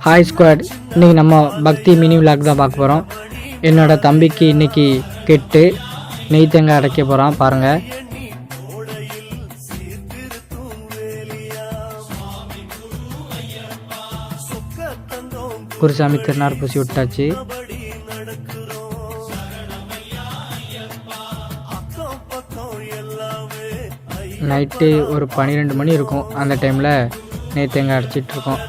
Hi squad, இன்றைக்கி நம்ம பக்தி மினி விளாக் தான் பார்க்க போகிறோம். என்னோடய தம்பிக்கு இன்றைக்கி கெட்டு நெய் தேங்காய் அடைக்க போகிறான். பாருங்கள், குருசாமி திருநார் பூசி விட்டாச்சு. நைட்டு ஒரு 12 மணி இருக்கும். அந்த டைமில் நெய் தேங்காய் அடைச்சிட்ருக்கோம்.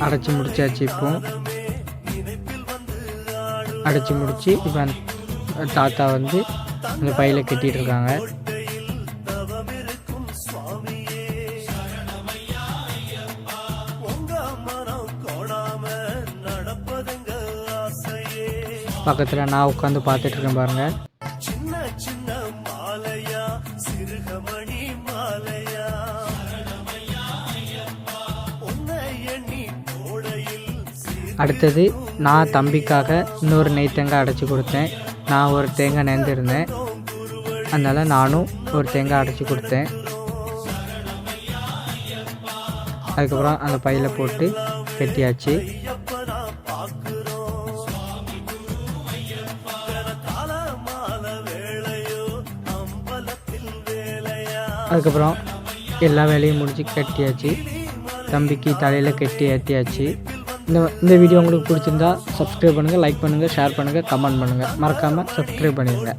அடைச்சி முடிச்சாச்சு. இப்போ அடைச்சி முடித்து இப்போ தாத்தா வந்து அந்த பையில் கட்டிகிட்டு இருக்காங்க. பக்கத்தில் நான் உட்காந்து பார்த்துட்ருக்கேன் பாருங்கள். அடுத்தது நான் தம்பிக்காக இன்னொரு நெய் தேங்காய் அடைச்சி கொடுத்தேன். நான் ஒரு தேங்காய் நேர்ந்திருந்தேன், அதனால் நானும் ஒரு தேங்காய் அடைச்சி கொடுத்தேன். அதுக்கப்புறம் அந்த பையில் போட்டு கட்டியாச்சு. அதுக்கப்புறம் எல்லா வேலையும் முடிச்சு கட்டியாச்சு. தம்பிக்கு தலையில் கட்டி ஏற்றியாச்சு. இந்த வீடியோ உங்களுக்கு பிடிச்சிருந்தா சப்ஸ்கிரைப் பண்ணுங்கள், லைக் பண்ணுங்கள், ஷேர் பண்ணுங்கள், கமெண்ட் பண்ணுங்கள். மறக்காமல் சப்ஸ்கிரைப் பண்ணிடுங்க.